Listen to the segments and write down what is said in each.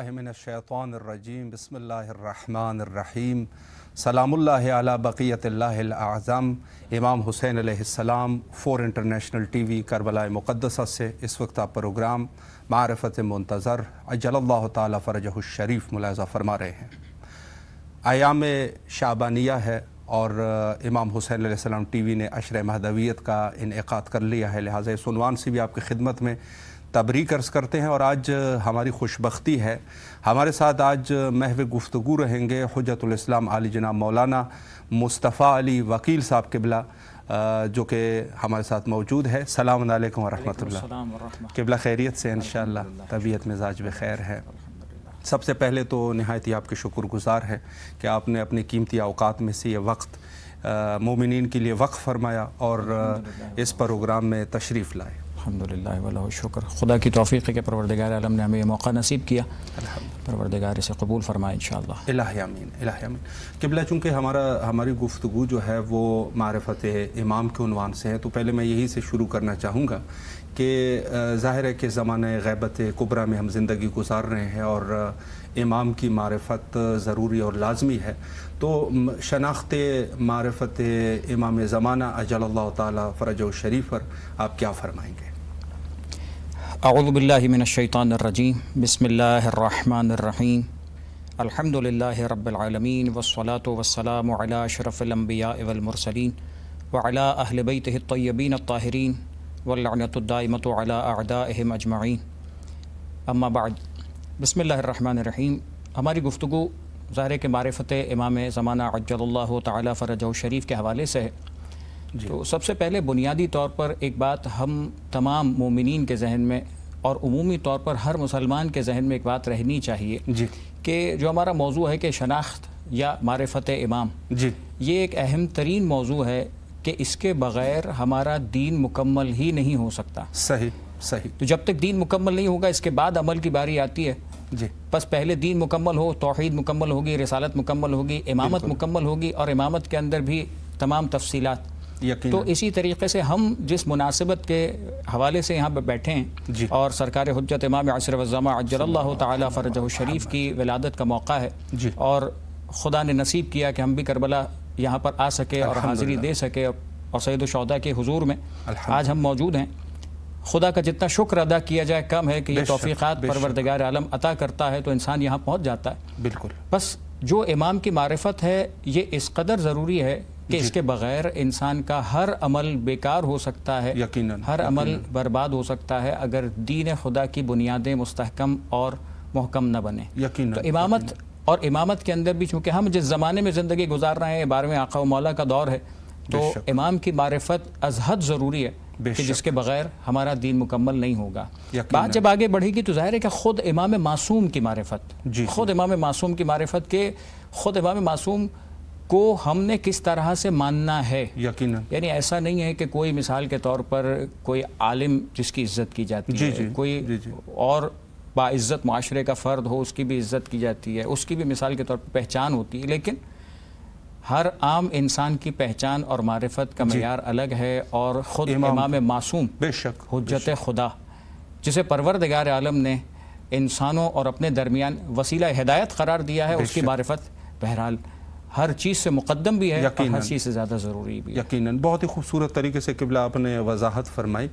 باللہ من الشیطان الرجیم بسم اللہ الرحمن الرحیم سلام اللہ علی بقیت اللہ الاعظم۔ امام حسین علیہ السلام 4 انٹرنیشنل ٹی وی کربلا مقدسہ سے اس وقت آپ پروگرام معرفت منتظر عجل اللہ تعالی فرجہ الشریف ملاحظہ فرما رہے ہیں۔ ایام شعبانیہ ہے اور امام حسین علیہ السلام ٹی وی نے عشر مہدویت کا انعقاد کر لیا ہے، لہٰذا اس عنوان سے بھی آپ کی خدمت میں تبریک عرض کرتے ہیں۔ اور آج ہماری خوشبختی ہے، ہمارے ساتھ آج محو گفتگو رہیں گے حجت الاسلام عالی جناب مولانا مصطفیٰ علی وکیل صاحب قبلہ، جو کہ ہمارے ساتھ موجود ہے۔ السلام علیکم ورحمۃ اللہ۔ قبلہ خیریت سے انشاءاللہ، طبیعت مزاج بخیر ہے؟ سب سے پہلے تو نہایت ہی آپ کے شکر گزار ہے کہ آپ نے اپنی قیمتی اوقات میں سے یہ وقت مومنین کے لیے وقف فرمایا اور اس پروگرام میں تشریف لائے۔ الحمدللہ واللہ شکر، خدا کی توفیق ہے کہ پروردگار عالم نے ہمیں یہ موقع نصیب کیا، پروردگار اسے قبول فرمائے انشاءاللہ۔ الہی آمین، الہی آمین۔ قبلہ چونکہ ہماری گفتگو جو ہے وہ معرفت امام کے عنوان سے ہے، تو پہلے میں یہی سے شروع کرنا چاہوں گا کہ ظاہر ہے کہ زمانہ غیبت کبریٰ میں ہم زندگی گزار رہے ہیں اور امام کی معرفت ضروری اور لازمی ہے، تو شناخت معرفت امام زمانہ عجل اللہ تعالی فرجہ الشریف پر آپ کیا فرمائیں گے؟ اعوذ باللہ من الشیطان الرجیم، بسم اللہ الرحمن الرحیم، الحمدللہ رب العالمین والصلاة والسلام علی اشرف الانبیاء والمرسلین وعلی اہل بیتہ الطیبین الطاہرین واللعنۃ الدائمۃ علی اعدائہم اجمعین، اما بعد۔ بسم اللہ الرحمن الرحیم۔ ہماری گفتگو ظاہر ہے کہ معرفت امام زمانہ عجل اللہ تعالی فرجہ الشریف کے حوالے سے ہے۔ تو سب سے پہلے بنیادی طور پر ایک بات ہم تمام مومنین کے ذہن میں اور عمومی طور پر ہر مسلمان کے ذہن میں ایک بات رہنی چاہیے کہ جو ہمارا موضوع ہے کہ شناخت یا معرفت امام، یہ ایک اہم ترین موضوع ہے کہ اس کے بغیر ہمارا دین مکمل ہی نہیں ہو سکتا۔ صحیح۔ تو جب تک دین مکمل نہیں ہوگا اس کے بعد عمل کی باری آتی ہے۔ بس پہلے دین مکمل ہو، توحید مکمل ہوگی، رسالت مکمل ہوگی، امامت مکمل ہوگی، اور امامت کے اندر بھی تمام تفصیلات۔ تو اسی طریقے سے ہم جس مناسبت کے حوالے سے یہاں پہ بیٹھے ہیں اور سرکار حجت امام عصر والزماں عجل اللہ تعالی فرجہ الشریف کی ولادت کا موقع ہے، اور خدا نے نصیب کیا کہ ہم بھی کربلا یہاں پر آ سکے اور حاضری دے سکے، اور سید الشہداء کے حضور میں آج ہم موجود ہیں۔ خدا کا جتنا شکر ادا کیا جائے کم ہے کہ یہ توفیقات پروردگار عالم عطا کرتا ہے تو انسان یہاں پہنچ جاتا ہے۔ بالکل۔ بس جو امام کی معرفت ہے یہ اس قدر ضروری ہے کہ اس کے بغیر انسان کا ہر عمل بیکار ہو سکتا ہے، ہر عمل برباد ہو سکتا ہے اگر دین خدا کی بنیادیں مستحکم اور محکم نہ بنے۔ تو امامت اور امامت کے اندر بھی چونکہ ہم جس زمانے میں زندگی گزار رہے ہیں 12ویں آقا و مولا کا دور ہے، تو امام کی معرفت از حد ضروری ہے کہ جس کے بغیر ہمارا دین مکمل نہیں ہوگا۔ بات جب آگے بڑھے گی تو ظاہر ہے کہ خود امام معصوم کی معرفت، خود امام معصوم کی معرفت کے خود امام معصوم کو ہم نے کس طرح سے ماننا ہے۔ یعنی ایسا نہیں ہے کہ کوئی مثال کے طور پر کوئی عالم جس کی عزت کی جاتی ہے، کوئی اور باعزت معاشرے کا فرد ہو اس کی بھی عزت کی جاتی ہے، اس کی بھی مثال کے طور پر پہچان ہوتی ہے، لیکن ہر عام انسان کی پہچان اور معرفت کا معیار الگ ہے۔ اور خود امام معصوم حجت خدا جسے پروردگار عالم نے انسانوں اور اپنے درمیان وسیلہ ہدایت قرار دیا ہے، اس کی معرفت بہرحال ہر چیز سے مقدم بھی ہے اور ہر چیز سے زیادہ ضروری بھی ہے۔ یقیناً بہت ہی خوبصورت طریقے سے قبلہ آپ نے وضاحت فرمائی۔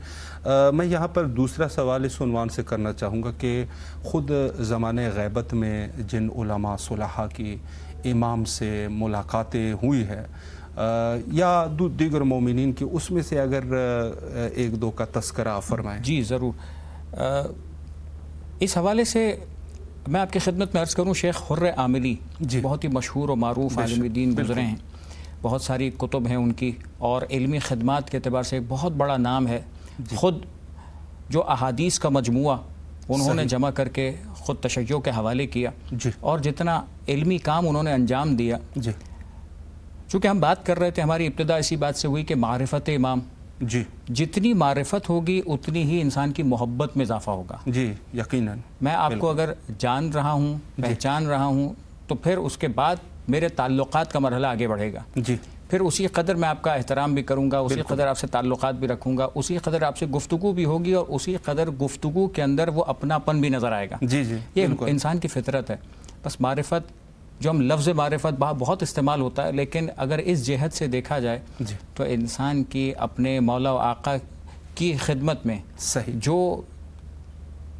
میں یہاں پر دوسرا سوال اس عنوان سے کرنا چاہوں گا کہ خود زمانہ غیبت میں جن علماء صلحاء کی امام سے ملاقاتیں ہوئی ہے یا دیگر مومنین کی، اس میں سے اگر ایک دو کا تذکرہ فرمائیں۔ جی ضرور۔ اس حوالے سے میں آپ کی خدمت میں عرض کروں، شیخ حر عاملی بہت ہی مشہور و معروف عالم دین گزرے ہیں، بہت ساری کتب ہیں ان کی، اور علمی خدمات کے اعتبار سے ایک بہت بڑا نام ہے۔ خود جو احادیث کا مجموعہ انہوں نے جمع کر کے خود تشیع کے حوالے کیا، اور جتنا علمی کام انہوں نے انجام دیا۔ چونکہ ہم بات کر رہے تھے، ہماری ابتدا اسی بات سے ہوئی کہ معرفت امام، جتنی معرفت ہوگی اتنی ہی انسان کی محبت میں اضافہ ہوگا۔ یقیناً میں آپ کو اگر جان رہا ہوں، پہچان رہا ہوں، تو پھر اس کے بعد میرے تعلقات کا مرحلہ آگے بڑھے گا۔ پھر اسی قدر میں آپ کا احترام بھی کروں گا، اسی قدر آپ سے تعلقات بھی رکھوں گا، اسی قدر آپ سے گفتگو بھی ہوگی، اور اسی قدر گفتگو کے اندر وہ اپناپن بھی نظر آئے گا۔ یہ انسان کی فطرت ہے۔ بس معرفت، جو ہم لفظ معرفت بہت استعمال ہوتا ہے، لیکن اگر اس جہت سے دیکھا جائے تو انسان کی اپنے مولا و آقا کی خدمت میں جو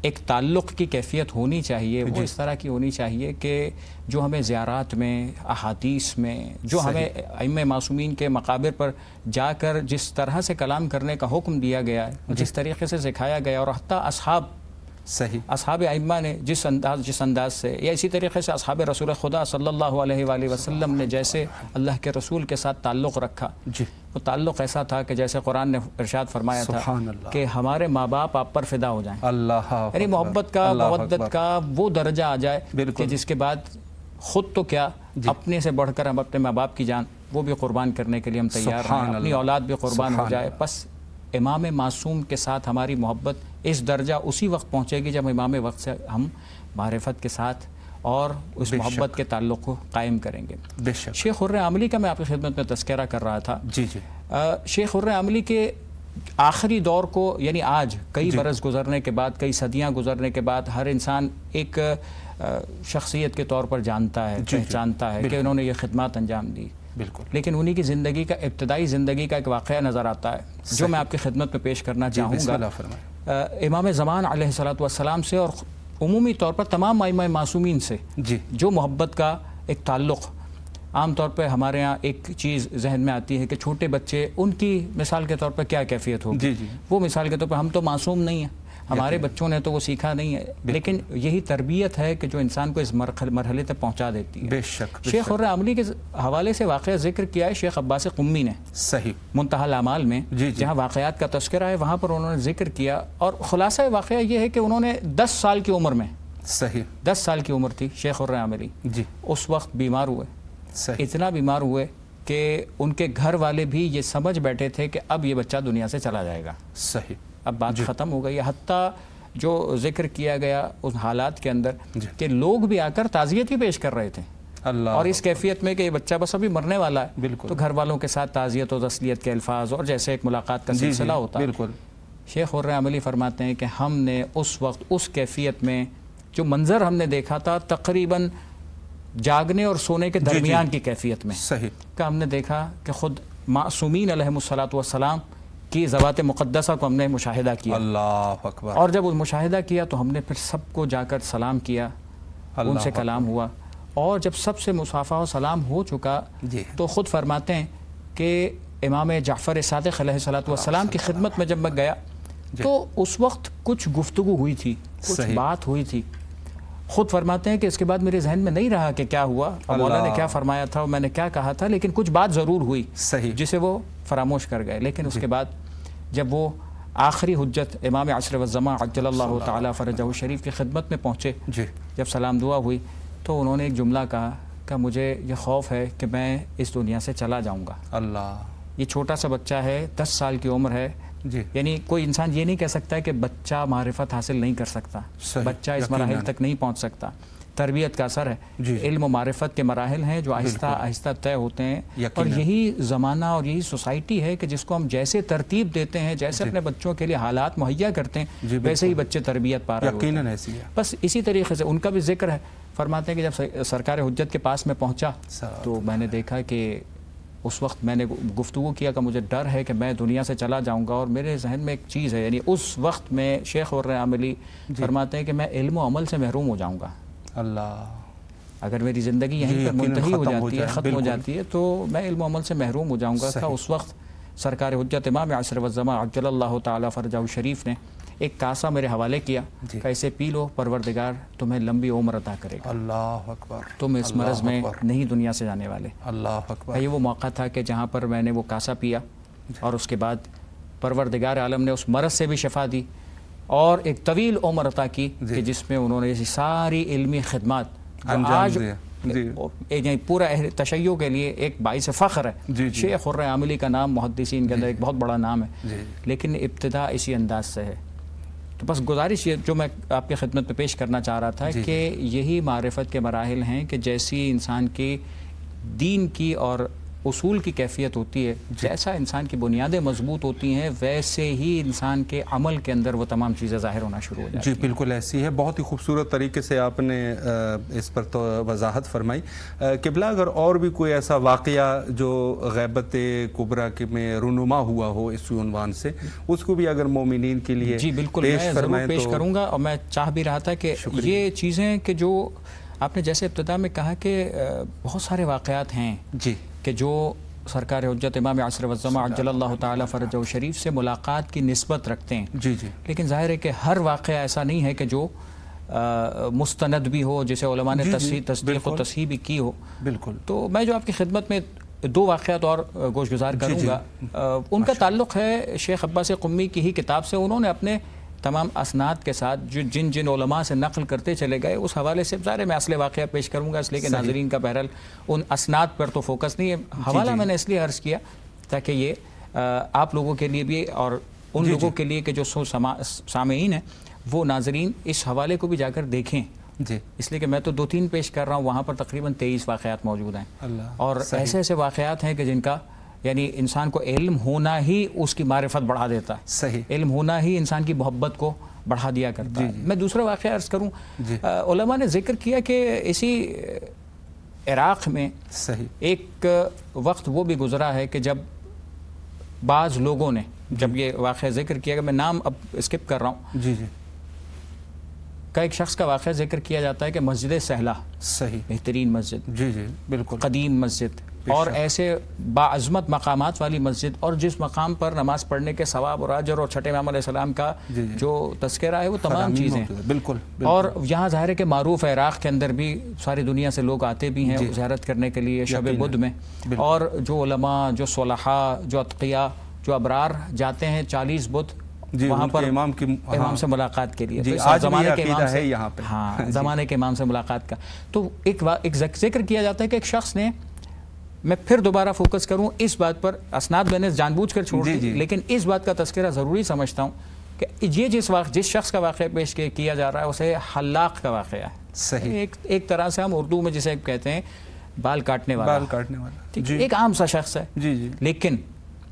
ایک تعلق کی کیفیت ہونی چاہیے وہ اس طرح کی ہونی چاہیے کہ جو ہمیں زیارات میں، احادیث میں، جو ہمیں ائمہ معصومین کے مقابر پر جا کر جس طرح سے کلام کرنے کا حکم دیا گیا ہے، جس طریقے سے سکھایا گیا، اور حتیٰ اصحاب ائمہ نے جس انداز سے، یا اسی طریقے سے اصحاب رسول خدا صلی اللہ علیہ وآلہ وسلم نے جیسے اللہ کے رسول کے ساتھ تعلق رکھا، وہ تعلق ایسا تھا کہ جیسے قرآن نے ارشاد فرمایا تھا کہ ہمارے ماں باپ آپ پر فدا ہو جائیں، یعنی محبت کا، مودت کا وہ درجہ آ جائے کہ جس کے بعد خود تو کیا، اپنے سے بڑھ کر ہم اپنے ماں باپ کی جان وہ بھی قربان کرنے کے لیے ہم تیار ہیں، اپنی اولاد بھی قربان ہو جائے۔ بس امام معصوم کے ساتھ ہماری محبت اس درجہ اسی وقت پہنچے گی جب امام وقت سے ہم معرفت کے ساتھ اور اس محبت کے تعلق کو قائم کریں گے۔ شیخ خرم عاملی کا میں آپ کی خدمت میں تذکرہ کر رہا تھا۔ شیخ خرم عاملی کے آخری دور کو، یعنی آج کئی برس گزرنے کے بعد، کئی صدیاں گزرنے کے بعد، ہر انسان ایک شخصیت کے طور پر جانتا ہے، پہچانتا ہے کہ انہوں نے یہ خدمات انجام دی، لیکن انہی کی زندگی کا، ابتدائی زندگی کا ایک واقعہ نظر آتا ہے جو میں آپ کی خدمت میں پیش کرنا چاہوں گا۔ امام زمان علیہ الصلوۃ والسلام سے اور عمومی طور پر تمام ائمہ معصومین سے جو محبت کا ایک تعلق، عام طور پہ ہمارے ہاں ایک چیز ذہن میں آتی ہے کہ چھوٹے بچے، ان کی مثال کے طور پر کیا کیفیت ہوگی، وہ مثال کے طور پر ہم تو معصوم نہیں ہیں، ہمارے بچوں نے تو وہ سیکھا نہیں ہے، لیکن یہی تربیت ہے کہ جو انسان کو اس مرحلے تک پہنچا دیتی ہے۔ شیخ خرم عاملی کے حوالے سے واقعہ ذکر کیا ہے شیخ عباس قمی نے منتہی الاعمال میں، جہاں واقعات کا تذکرہ ہے وہاں پر انہوں نے ذکر کیا، اور خلاصہ واقعہ یہ ہے کہ انہوں نے 10 سال کی عمر میں، 10 سال کی عمر تھی شیخ خرم عاملی، اس وقت بیمار ہوئے، اتنا بیمار ہوئے کہ ان کے گھر والے بھی یہ سمجھ بیٹھے تھے کہ اب یہ بچہ دنیا سے چلا جائے گا، اب بات ختم ہو گئی۔ حتیٰ جو ذکر کیا گیا اس حالات کے اندر کہ لوگ بھی آ کر تعزیت بھی پیش کر رہے تھے، اور اس کیفیت میں کہ یہ بچہ بس ابھی مرنے والا ہے، تو گھر والوں کے ساتھ تعزیت و تسلیت کے الفاظ اور جیسے ایک ملاقات کا سلسلہ ہوتا ہے۔ شیخ خرم عاملی فرماتے ہیں کہ ہم نے اس وقت اس کیفیت میں جو منظر ہم نے دیکھا تھا، تقریباً جاگنے اور سونے کے درمیان کی کیفیت میں، کہ ہم نے دیکھا کہ خود معصومین علیہم الصلوۃ والسلام کی ذوات مقدسہ کو ہم نے مشاہدہ کیا، اللہ اکبر، اور جب وہ مشاہدہ کیا تو ہم نے پھر سب کو جا کر سلام کیا، ان سے کلام ہوا، اور جب سب سے مصافحہ و سلام ہو چکا تو خود فرماتے ہیں کہ امام جعفر صادق علیہ الصلوۃ والسلام کی خدمت میں جب میں گیا تو اس وقت کچھ گفتگو ہوئی تھی، کچھ بات ہوئی تھی، خود فرماتے ہیں کہ اس کے بعد میرے ذہن میں نہیں رہا کہ کیا ہوا، مولا نے کیا فرمایا تھا اور میں نے کیا کہا تھا، لیکن کچھ بات ضرور ہوئی جسے وہ فراموش کر گئے۔ لیکن اس کے بعد جب وہ آخری حجت امام عصر والزمان عجل اللہ تعالی فرجہ الشریف کی خدمت میں پہنچے، جب سلام دعا ہوئی تو انہوں نے ایک جملہ کہا کہ مجھے یہ خوف ہے کہ میں اس دنیا سے چلا جاؤں گا۔ اللہ، یہ چھوٹا سا بچہ ہے، 10 سال کی عمر ہے، یعنی کوئی انسان یہ نہیں کہہ سکتا ہے کہ بچہ معرفت حاصل نہیں کر سکتا، بچہ اس مراحل تک نہیں پہنچ سکتا، تربیت کا اثر ہے، علم و معرفت کے مراحل ہیں جو آہستہ آہستہ طے ہوتے ہیں، اور یہی زمانہ اور یہی سوسائٹی ہے کہ جس کو ہم جیسے ترتیب دیتے ہیں، جیسے اپنے بچوں کے لیے حالات مہیا کرتے ہیں، ویسے ہی بچے تربیت پا رہے ہوتے ہیں۔ بس اسی طریقے سے ان کا بھی ذکر ہے، فرماتے ہیں کہ جب سرکار حجت کے پاس میں پہنچا تو میں نے دیکھا کہ اس وقت میں نے گفتگو کیا کہ مجھے ڈر ہے کہ میں دنیا سے چلا جاؤں گا، اور میرے ذہن میں ایک چیز ہے، یعنی اس وقت میں شیخ خرم عاملی فرماتے ہیں کہ میں علم و عمل سے محروم ہو جاؤں گا، اللہ، اگر میری زندگی یہیں پر منتہی ہو جاتی ہے، ختم ہو جاتی ہے، تو میں علم و عمل سے محروم ہو جاؤں گا۔ اس وقت سرکار حجت امام عصر والزمان عجل اللہ تعالی فرجہ الشریف نے ایک کاسہ میرے حوالے کیا کہ اسے پی لو، پروردگار تمہیں لمبی عمر عطا کرے گا، اللہ اکبر، تم اس مرض میں نہیں دنیا سے جانے والے، اللہ اکبر۔ یہ وہ موقع تھا کہ جہاں پر میں نے وہ کاسہ پیا، اور اس کے بعد پروردگار عالم نے اس مرض سے بھی شفا دی اور ایک طویل عمر عطا کی کہ جس میں انہوں نے ساری علمی خدمات آج پورا تشیع کے لیے ایک باعث فخر ہے۔ شیخ خرم عاملی کا نام محدثین کے اندر ایک بہت بڑا نام ہے، لیکن ابتدا اسی انداز سے ہے۔ تو بس گزارش یہ جو میں آپ کی خدمت میں پیش کرنا چاہ رہا تھا کہ یہی معرفت کے مراحل ہیں کہ جیسی انسان کی دین کی اور اصول کی کیفیت ہوتی ہے، جیسا انسان کی بنیادیں مضبوط ہوتی ہیں ویسے ہی انسان کے عمل کے اندر وہ تمام چیزیں ظاہر ہونا شروع ہو جاتی ہیں۔ جی بالکل ایسی ہے، بہت ہی خوبصورت طریقے سے آپ نے اس پر تو وضاحت فرمائی۔ قبلہ اگر اور بھی کوئی ایسا واقعہ جو غیبت کبریٰ میں رونما ہوا ہو اس عنوان سے، اس کو بھی اگر مومنین کے لیے جی بالکل میں ضرور پیش کروں گا، اور میں چاہ بھی رہا تھا کہ یہ چیزیں کہ جو آپ نے جیسے ابتدا میں کہا کہ بہت سارے واقعات ہیں جی کہ جو سرکار حجت امام عصر والزماں عجل اللہ تعالیٰ فرجہ شریف سے ملاقات کی نسبت رکھتے ہیں، جی جی، لیکن ظاہر ہے کہ ہر واقعہ ایسا نہیں ہے کہ جو مستند بھی ہو، جسے علماء نے تصدیق و تصحیح بھی کی ہو۔ بالکل، تو میں جو آپ کی خدمت میں دو واقعات اور گوش گزار کروں گا، ان کا تعلق ہے شیخ عباس قمی کی ہی کتاب سے۔ انہوں نے اپنے تمام اسناد کے ساتھ جن علماء سے نقل کرتے چلے گئے، اس حوالے سے ظاہر میں اصل واقعہ پیش کروں گا، اس لیے کہ ناظرین کا بہرحال ان اسناد پر تو فوکس نہیں ہے۔ حوالہ میں نے اس لیے عرض کیا تاکہ یہ آپ لوگوں کے لیے بھی اور ان لوگوں کے لیے کہ جو سامعین ہیں وہ ناظرین اس حوالے کو بھی جا کر دیکھیں، اس لیے کہ میں تو 2-3 پیش کر رہا ہوں، وہاں پر تقریباً 23 واقعات موجود ہیں، اور ایسے ایسے واقعات ہیں کہ جن کا یعنی انسان کو علم ہونا ہی اس کی معرفت بڑھا دیتا ہے، صحیح علم ہونا ہی انسان کی محبت کو بڑھا دیا کرتا ہے۔ میں دوسرا واقعہ عرض کروں، علماء نے ذکر کیا کہ اسی عراق میں ایک وقت وہ بھی گزرا ہے کہ جب بعض لوگوں نے، جب یہ واقعہ ذکر کیا کہ میں نام اب اسکپ کر رہا ہوں، جی جی، کا ایک شخص کا واقعہ ذکر کیا جاتا ہے کہ مسجد سہلہ، صحیح بہترین مسجد، جی جی بالکل، قدیم مسجد اور ایسے باعظمت مقامات والی مسجد، اور جس مقام پر نماز پڑھنے کے ثواب اور اجر اور چھٹے امام علیہ السلام کا جو تذکرہ ہے وہ تمام چیزیں بالکل، اور یہاں ظاہر ہے کہ معروف ہے عراق کے اندر بھی ساری دنیا سے لوگ آتے بھی ہیں زیارت کرنے کے لیے شب بدھ میں، اور جو علماء، جو صلحاء، جو اتقیاء، جو ابرار جاتے ہیں 40 بدھ وہاں پر امام سے ملاقات کے لیے، زمانے کے امام سے، ہاں زمانے کے امام سے ملاقات کا۔ تو ایک ذکر کیا جاتا ہے کہ ایک شخص نے، میں پھر دوبارہ فوکس کروں اس بات پر، اسناد میں نے جان بوجھ کر چھوڑ دی، لیکن اس بات کا تذکرہ ضروری سمجھتا ہوں کہ یہ جس شخص کا واقعہ پیش کیا جا رہا ہے اسے حلاق کا واقعہ ہے، صحیح ایک طرح سے ہم اردو میں جسے کہتے ہیں بال کاٹنے والا، ایک عام سا شخص ہے، لیکن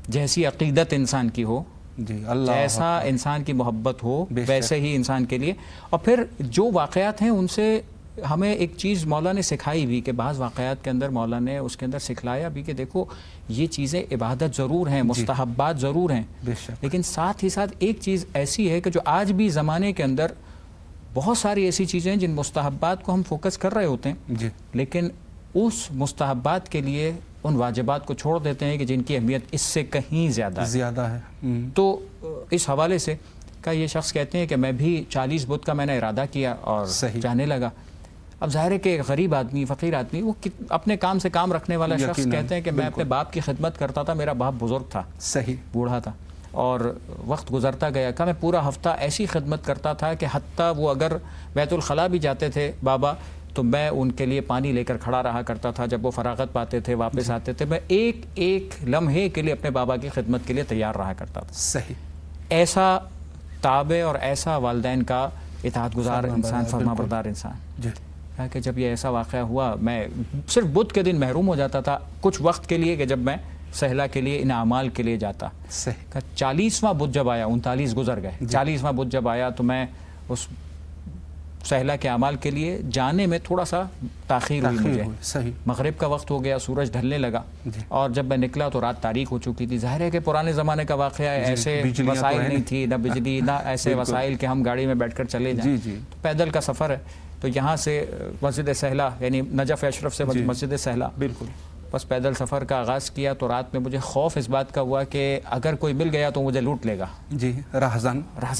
جیسی عقیدت انسان کی ہو، جیسا انسان کی محبت ہو، ویسے ہی انسان کے لیے۔ اور پھر جو واقعات ہیں ان سے ہمیں ایک چیز مولا نے سکھائی بھی کہ بعض واقعات کے اندر مولا نے اس کے اندر سکھلایا بھی کہ دیکھو یہ چیزیں عبادت ضرور ہیں، مستحبات ضرور ہیں، لیکن ساتھ ہی ساتھ ایک چیز ایسی ہے کہ جو آج بھی زمانے کے اندر بہت ساری ایسی چیزیں ہیں جن مستحبات کو ہم فوکس کر رہے ہوتے ہیں، لیکن اس مستحبات کے لیے ان واجبات کو چھوڑ دیتے ہیں کہ جن کی اہمیت اس سے کہیں زیادہ ہے۔ تو اس حوالے سے کا یہ شخص کہتے ہیں کہ میں بھی 40 بدھ کا میں نے ارادہ کیا اور جانے لگا۔ اب ظاہر ہے کہ غریب آدمی، فقیر آدمی، وہ اپنے کام سے کام رکھنے والا شخص کہتے ہیں کہ میں اپنے باپ کی خدمت کرتا تھا، میرا باپ بزرگ تھا، صحیح بوڑھا تھا، اور وقت گزرتا گیا کہ میں پورا ہفتہ ایسی خدمت کرتا تھا کہ حتیٰ وہ اگر بیت الخلاء بھی جاتے تھے بابا تو میں ان کے لیے پانی لے کر کھڑا رہا کرتا تھا، جب وہ فراغت پاتے تھے واپس آتے تھے میں ایک ایک لمحے کے لیے اپنے بابا کی خدمت کے لیے تیار رہا کرتا تھا، صحیح ایسا تابع اور ایسا والدین کا اطاعت گزار انسان، فرما بردار انسان، کہ جب یہ ایسا واقعہ ہوا میں صرف بدھ کے دن محروم ہو جاتا تھا کچھ وقت کے لیے کہ جب میں سہلہ کے لیے ان اعمال کے لیے جاتا، 40واں بدھ جب آیا، 39 گزر گئے، 40واں بدھ جب آیا تو میں اس سہلہ کے اعمال کے لیے جانے میں تھوڑا سا تاخیر ہوئی مجھے، مغرب کا وقت ہو گیا، سورج ڈھلنے لگا، اور جب میں نکلا تو رات تاریک ہو چکی تھی۔ ظاہر ہے کہ پرانے زمانے کا واقعہ ہے، ایسے وسائل نہیں تھی، نہ بجلی، نہ ایسے وسائل کہ ہم گاڑی میں بیٹھ کر چلے جائیں، پیدل کا سفر ہے۔ تو یہاں سے مسجد سہلہ یعنی نجف اشرف سے مسجد سہلہ، بالکل بس پیدل سفر کا آغاز کیا تو رات میں مجھے خوف اس بات کا ہوا کہ اگر کوئی مل گیا تو مجھے لوٹ لے گا، رہزن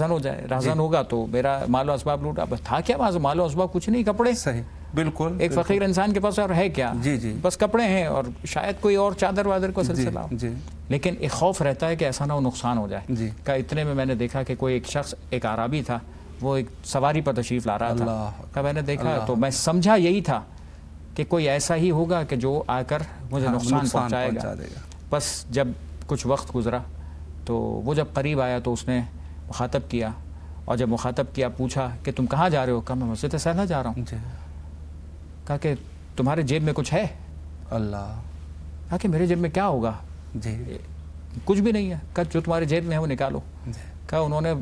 ہو جائے، رہزن ہوگا تو میرا مال و اسباب لوٹا۔ تھا کیا وہاں مال و اسباب کچھ نہیں، کپڑے، صحیح بالکل، ایک فقیر انسان کے پاس اور ہے کیا، بس کپڑے ہیں اور شاید کوئی اور چادر وادر کو سلسلہ، لیکن ایک خوف رہتا ہے کہ ایسا نہ ہو نقصان ہو جائے۔ کہ اتنے میں نے دیکھا کہ کوئی ایک شخص، ایک عربی تھا، وہ ایک سواری پر تشریف لا رہا تھا، کہ میں نے دیکھا تو میں سمجھا یہی تھا کہ کوئی ایسا ہی ہوگا کہ جو آ کر مجھے نقصان پہنچائے گا۔ بس جب کچھ وقت گزرا تو وہ جب قریب آیا تو اس نے مخاطب کیا، اور جب مخاطب کیا پوچھا کہ تم کہاں جا رہے ہو؟ کہا میں مسجد سہلہ جا رہا ہوں۔ کہا کہ تمہارے جیب میں کچھ ہے؟ اللہ، کہا کہ میرے جیب میں کیا ہوگا؟ جی کچھ بھی نہیں ہے. کہا جو تمہارے جیب میں ہے وہ نکالو. کہا انہوں نے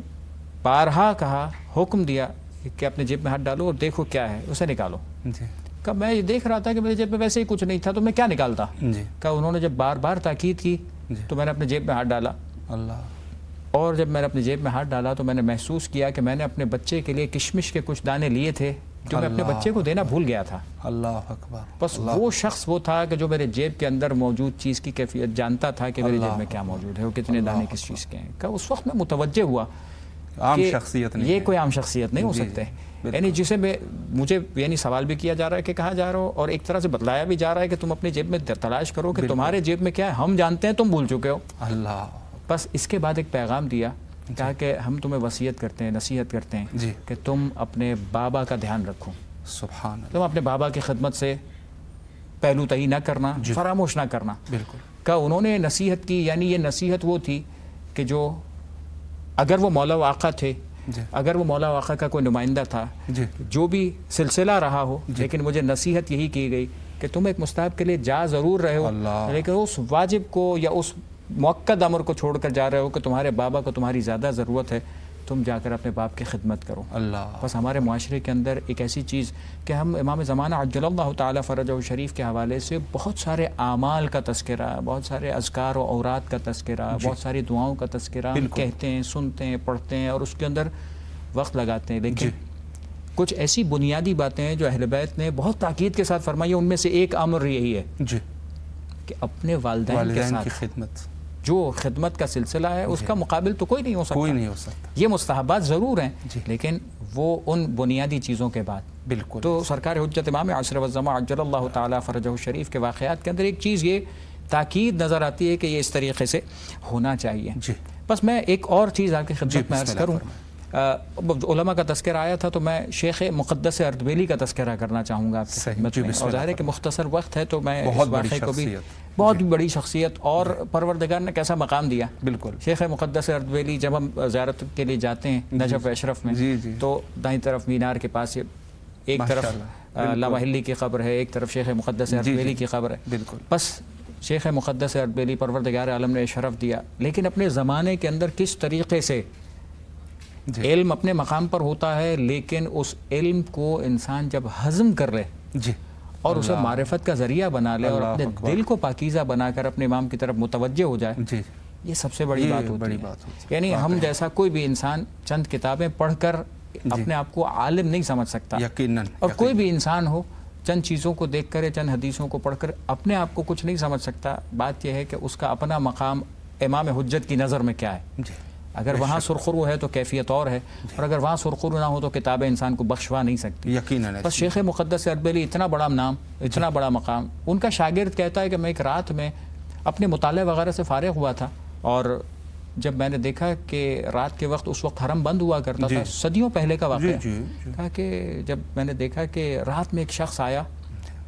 بارہا کہا، حکم دیا کہ اپنے جیب میں ہاتھ ڈالو اور دیکھو کیا ہے، اسے نکالو. کہا میں یہ دیکھ رہا تھا کہ میرے جیب میں ویسے ہی کچھ نہیں تھا تو میں کیا نکالتا. کہا انہوں نے جب بار بار تاکید کی تو میں نے اپنے جیب میں ہاتھ ڈالا. اور جب میں نے اپنے جیب میں ہاتھ ڈالا تو میں نے محسوس کیا کہ میں نے اپنے بچے کے لیے کشمش کے کچھ دانے لیے تھے جو میں اپنے بچے کو دینا بھول گیا تھا. اللہ اکبر. بس وہ شخص وہ تھا کہ جو میرے جیب کے اندر موجود چیز کی کیفیت جانتا تھا کہ میرے جیب میں کیا موجود ہے، وہ کتنے دانے کس چیز کے ہیں. کہ اس وقت میں متوجہ ہوا عام شخصیت نہیں، یہ کوئی عام شخصیت نہیں ہو سکتے. یعنی جسے مجھے یعنی سوال بھی کیا جا رہا ہے کہ کہاں جا رہا ہو، اور ایک طرح سے بتلایا بھی جا رہا ہے کہ تم اپنی جیب میں تلاش کرو کہ تمہارے جیب میں کیا ہے. ہم جانتے ہیں، تم بھول چکے ہو. اللہ. بس اس کے بعد ایک پیغام دیا، کہا کہ ہم تمہیں وصیت کرتے ہیں، نصیحت کرتے ہیں کہ تم اپنے بابا کا دھیان رکھو. سبحان اللہ. تم اپنے بابا کی خدمت سے پہلو تہی نہ کرنا، فراموش نہ کرنا. بالکل. کہ انہوں نے نصیحت کی، یعنی یہ نصیحت وہ تھی کہ جو اگر وہ مولا و آقا تھے، اگر وہ مولا و آقا کا کوئی نمائندہ تھا، جو بھی سلسلہ رہا ہو، لیکن مجھے نصیحت یہی کی گئی کہ تم ایک مستحب کے لیے جا ضرور رہے ہو، لیکن اس واجب کو یا اس مؤکد امر کو چھوڑ کر جا رہے ہو کہ تمہارے بابا کو تمہاری زیادہ ضرورت ہے، تم جا کر اپنے باپ کی خدمت کرو. اللہ. بس ہمارے معاشرے کے اندر ایک ایسی چیز کہ ہم امام زمانہ عجل اللہ تعالیٰ فرجہ شریف کے حوالے سے بہت سارے اعمال کا تذکرہ، بہت سارے اذکار و اوراد کا تذکرہ، بہت ساری دعاؤں کا تذکرہ کہتے ہیں، سنتے ہیں، پڑھتے ہیں اور اس کے اندر وقت لگاتے ہیں، لیکن کچھ ایسی بنیادی باتیں ہیں جو اہل بیت نے بہت تاکید کے ساتھ فرمائی. ان میں سے ایک امر یہی ہے کہ اپنے والدین کے ساتھ خدمت، جو خدمت کا سلسلہ ہے اس کا مقابل تو کوئی نہیں ہو سکتا. کوئی نہیں ہو سکتا. یہ مستحبات ضرور ہیں لیکن وہ ان بنیادی چیزوں کے بعد. بالکل. تو سرکار حجت امام عصر والزمان عجل اللہ تعالیٰ فرجہ شریف کے واقعات کے اندر ایک چیز یہ تاکید نظر آتی ہے کہ یہ اس طریقے سے ہونا چاہیے. بس میں ایک اور چیز آپ کی خدمت میں عرض کروں. علماء کا تذکرہ آیا تھا تو میں شیخ مقدس اردبیلی کا تذکرہ کرنا چاہوں گا آپ کی خدمت میں. اور ظاہر ہے کہ مختصر وقت ہے تو میں اس واقعے کو بھی، بہت بڑی شخصیت اور پروردگار نے کیسا مقام دیا. بالکل. شیخ مقدس اردبیلی جب ہم زیارت کے لیے جاتے ہیں نجف اشرف میں تو دائیں طرف مینار کے پاس ایک طرف لاواحلی کی قبر ہے، ایک طرف شیخ مقدس اردبیلی کی قبر ہے. بالکل. بس شیخ مقدس اردبیلی پروردگار عالم نے شرف دیا، لیکن اپنے زمانے کے اندر کس طریقے سے علم اپنے مقام پر ہوتا ہے، لیکن اس علم کو انسان جب ہضم کر لے اور اسے معرفت کا ذریعہ بنا لے اور اپنے دل کو پاکیزہ بنا کر اپنے امام کی طرف متوجہ ہو جائے، یہ سب سے بڑی بات ہوتی ہے. یعنی ہم جیسا کوئی بھی انسان چند کتابیں پڑھ کر اپنے آپ کو عالم نہیں سمجھ سکتا، اور کوئی بھی انسان ہو چند چیزوں کو دیکھ کر، چند حدیثوں کو پڑھ کر اپنے آپ کو کچھ نہیں سمجھ سکتا. بات یہ ہے کہ اس کا اپنا مقام امام حجت کی نظر میں کیا ہے. اگر وہاں سرخرو ہے تو کیفیت اور ہے، اور اگر وہاں سرخرو نہ ہو تو کتابیں انسان کو بخشوا نہیں سکتی. یقیناً. بس شیخ مقدس اردبیلی اتنا بڑا نام، اتنا بڑا مقام. ان کا شاگرد کہتا ہے کہ میں ایک رات میں اپنے مطالعہ وغیرہ سے فارغ ہوا تھا، اور جب میں نے دیکھا کہ رات کے وقت، اس وقت حرم بند ہوا کرتا تھا، صدیوں پہلے کا واقعہ. کہا کہ جب میں نے دیکھا کہ رات میں ایک شخص آیا،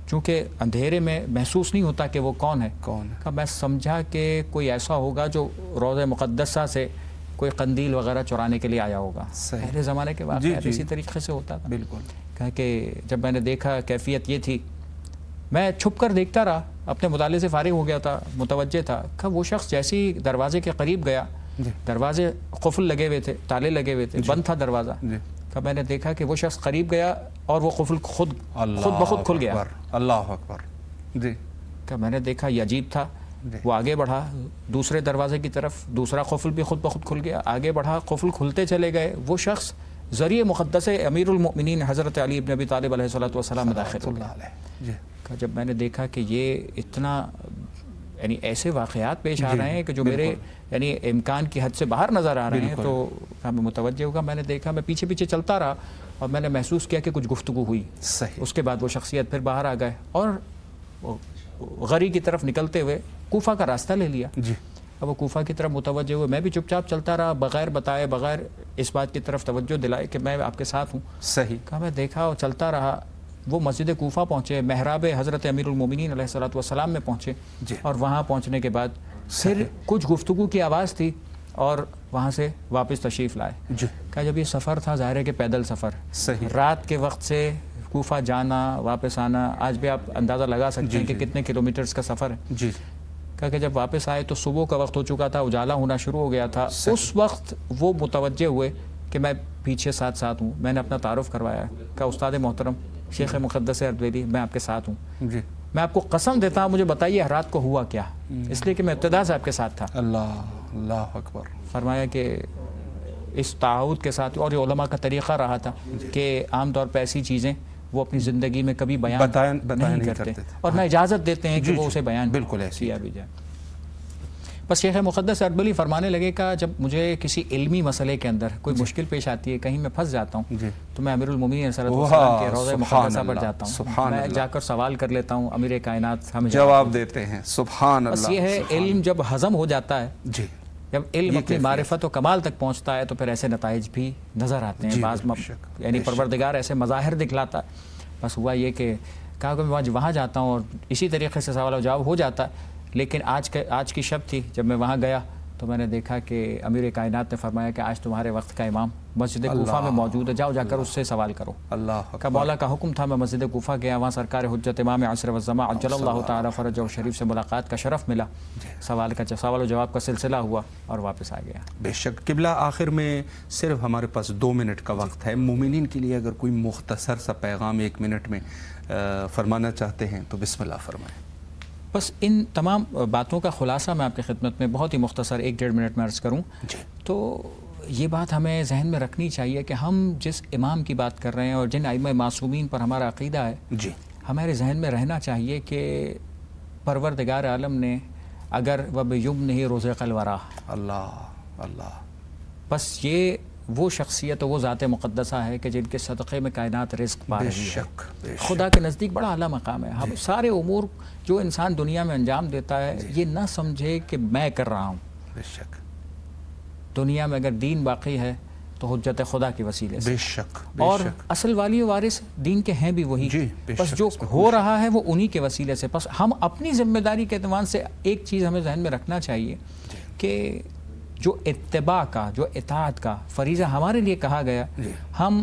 چونکہ اندھیرے میں محسوس نہیں ہوتا کہ وہ کون ہے. کہا میں سمجھا کہ کوئی ایسا ہوگا جو روضہ مقدسہ سے کوئی قندیل وغیرہ چرانے کے لیے آیا ہوگا. پہلے زمانے کے واقعات اسی طریقے سے ہوتا تھا. بالکل. کہا کہ جب میں نے دیکھا کیفیت یہ تھی، میں چھپ کر دیکھتا رہا، اپنے مطالعے سے فارغ ہو گیا تھا، متوجہ تھا. کہا وہ شخص جیسے ہی دروازے کے قریب گیا، دروازے قفل لگے ہوئے تھے، تالے لگے ہوئے تھے، بند تھا دروازہ. کہا میں نے دیکھا کہ وہ شخص قریب گیا اور وہ قفل خود بخود کھل گیا. اللہ اکبر. جی. کہا میں نے دیکھا یہ عجیب تھا. وہ آگے بڑھا دوسرے دروازے کی طرف، دوسرا قفل بھی خود بخود کھل گیا. آگے بڑھا، قفل کھلتے چلے گئے. وہ شخص ذریعہ مقدس امیر المؤمنین حضرت علی بن ابی طالب علیہ الصلوۃ والسلام میں داخل ہو گیا. جب میں نے دیکھا کہ یہ اتنا، یعنی ایسے واقعات پیش آ رہے ہیں کہ جو میرے یعنی امکان کی حد سے باہر نظر آ رہے ہیں، تو میں متوجہ ہوگا. میں نے دیکھا، میں پیچھے پیچھے چلتا رہا اور میں نے محسوس کیا کہ کچھ گفتگو ہوئی. اس کے بعد وہ شخصیت پھر باہر آ گئے اور غری کی طرف نکلتے ہوئے کوفہ کا راستہ لے لیا. اب وہ کوفہ کی طرف متوجہ ہوئے. میں بھی چپ چاپ چلتا رہا، بغیر بتائے، بغیر اس بات کی طرف توجہ دلائے کہ میں آپ کے ساتھ ہوں. صحیح. کہا میں دیکھا اور چلتا رہا. وہ مسجد کوفہ پہنچے، محراب حضرت امیر المومنین علیہ الصلوۃ والسلام میں پہنچے. اور وہاں پہنچنے کے بعد پھر کچھ گفتگو کی آواز تھی اور وہاں سے واپس تشریف لائے. کہا جب یہ سفر تھا، ظاہر ہے کہ پیدل سفر، رات کے وقت سے کوفہ جانا واپس آنا، آج بھی آپ اندازہ لگا سکتے ہیں کہ کتنے کلومیٹرز کا سفر ہے. جی. کہا کہ جب واپس آئے تو صبح کا وقت ہو چکا تھا، اجالا ہونا شروع ہو گیا تھا. اس وقت وہ متوجہ ہوئے کہ میں پیچھے ساتھ ہوں. میں نے اپنا تعارف کروایا، کہا استاد محترم شیخ مقدس اردبیلی میں آپ کے ساتھ ہوں. جی. میں آپ کو قسم دیتا ہوں مجھے بتائیے رات کو ہوا کیا، اس لیے کہ میں ابتدا سے آپ کے ساتھ تھا. اللہ اکبر. فرمایا کہ اس تعاہد کے ساتھ، اور یہ علماء کا طریقہ رہا تھا کہ عام طور پہ ایسی چیزیں وہ اپنی زندگی میں کبھی بیان نہیں کرتے اور نہ اجازت دیتے ہیں کہ وہ اسے بیان کیا بھی جائے. بس شیخ مقدس اردبیلی فرمانے لگے کہ جب مجھے کسی علمی مسئلے کے اندر کوئی مشکل پیش آتی ہے، کہیں میں پھنس جاتا ہوں، تو میں امیر المومنین صلی اللہ علیہ وسلم کے روضہ مقدسہ پر جاتا ہوں. میں جا کر سوال کر لیتا ہوں، امیر کائنات ہمیں جواب دیتے ہیں. سبحان اللہ. بس یہ ہے علم جب ہضم ہو جاتا ہے، جب علم اپنی معرفت و کمال تک پہنچتا ہے تو پھر ایسے نتائج بھی نظر آتے ہیں. بعض یعنی پروردگار ایسے مظاہر دکھلاتا ہے. بس ہوا یہ کہ کہا کہ میں وہاں جاتا ہوں اور اسی طریقے سے سوال و جواب ہو جاتا ہے. لیکن آج کی شب تھی، جب میں وہاں گیا تو میں نے دیکھا کہ امیر کائنات نے فرمایا کہ آج تمہارے وقت کا امام مسجد کوفہ میں موجود ہے، جاؤ جا کر اس سے سوال کرو. اللہ کا مولا کا حکم تھا. میں مسجد کوفہ گیا، وہاں سرکار حجت امام عصر والزمان عجل اللہ تعالی فرجہ شریف سے ملاقات کا شرف ملا. سوال و جواب کا سلسلہ ہوا اور واپس آ گیا. بے شک. قبلہ آخر میں صرف ہمارے پاس 2 منٹ کا وقت ہے. مومنین کے لیے اگر کوئی مختصر سا پیغام 1 منٹ میں فرمانا چاہتے ہیں تو بسم اللہ فرمائیں. بس ان تمام باتوں کا خلاصہ میں آپ کی خدمت میں بہت ہی مختصر 1-1.5 منٹ میں عرض کروں. تو یہ بات ہمیں ذہن میں رکھنی چاہیے کہ ہم جس امام کی بات کر رہے ہیں اور جن ائمہ معصومین پر ہمارا عقیدہ ہے، ہمارے ذہن میں رہنا چاہیے کہ پروردگار عالم نے اگر وَبِيُمْنِهِ رُزِقَ الْوَرَىٰ، اللہ بس یہ وہ شخصیت وہ ذات مقدسہ ہے کہ جن کے صدقے میں کائنات رزق پا رہی ہے. خدا کے نزدیک بڑا اعلیٰ مقام ہے. ہم سارے امور جو انسان دنیا میں انجام دیتا ہے یہ نہ سمجھے کہ میں کر رہا ہوں. بے شک. دنیا میں اگر دین باقی ہے تو حجت خدا کی وسیلے سے. بے شک. اور اصل والی وارث دین کے ہیں بھی وہی. بس جو ہو رہا ہے وہ انہی کے وسیلے سے. بس ہم اپنی ذمہ داری کے اعتبار سے ایک چیز ہمیں ذہن میں رکھنا چاہیے کہ جو اتباع کا، جو اطاعت کا فریضہ ہمارے لیے کہا گیا، ہم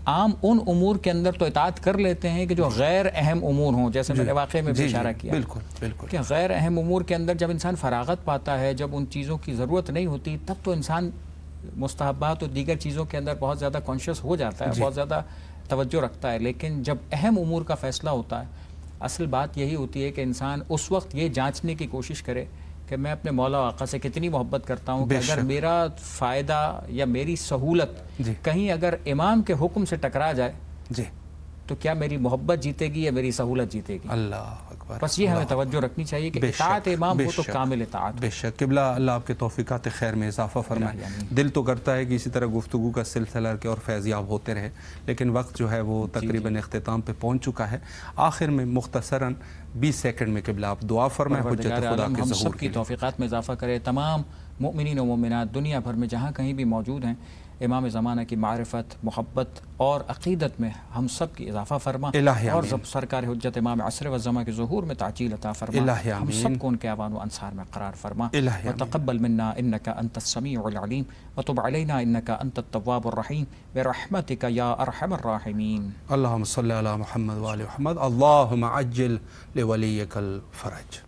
عام ان امور کے اندر تو اطاعت کر لیتے ہیں کہ جو غیر اہم امور ہوں، جیسے میں نے واقعے میں بھی اشارہ کیا. بالکل. کہ غیر اہم امور کے اندر جب انسان فراغت پاتا ہے، جب ان چیزوں کی ضرورت نہیں ہوتی، تب تو انسان مستحبات اور دیگر چیزوں کے اندر بہت زیادہ کانشیس ہو جاتا ہے، بہت زیادہ توجہ رکھتا ہے. لیکن جب اہم امور کا فیصلہ ہوتا ہے، اصل بات یہی ہوتی ہے کہ انسان اس وقت یہ جانچنے کی کوشش کرے کہ میں اپنے مولا و آقا سے کتنی محبت کرتا ہوں کہ اگر میرا فائدہ یا میری سہولت کہیں اگر امام کے حکم سے ٹکرا جائے تو کیا میری محبت جیتے گی یا میری سہولت جیتے گی. اللہ اکبر. بس یہ ہمیں توجہ رکھنی چاہیے کہ اطاعت امام ہو تو کامل اطاعت. بے شک. قبلہ اللہ آپ کے توفیقات خیر میں اضافہ فرمائے. دل تو کرتا ہے کہ اسی طرح گفتگو کا سلسلہ کے اور فیضیاب ہوتے رہے، لیکن وقت جو ہے وہ تقریباً اختتام پہ پہنچ چکا ہے. آخر میں مختصراً 20 سیکنڈ میں قبلہ آپ دعا فرمائیں حجت خدا کے ظہور ہم سب کی توفیقات میں اضافہ کرے. تمام مؤمنین و مومنات دنیا بھر میں جہاں کہیں بھی موجود ہیں، امام زمانہ کی معرفت، محبت اور عقیدت میں ہم سب کی اضافہ فرما اور سرکار حجت امام عصر والزمان کے ظہور میں تعجیل عطا فرما. ہم سب کو ان کے اعوان و انصار میں قرار فرما. وتقبل منا انك انت السميع العليم وتب علينا انك انت التواب الرحيم برحمتك يا ارحم الراحمين. اللهم صل على محمد وآل محمد. اللهم عجل لوليك الفرج.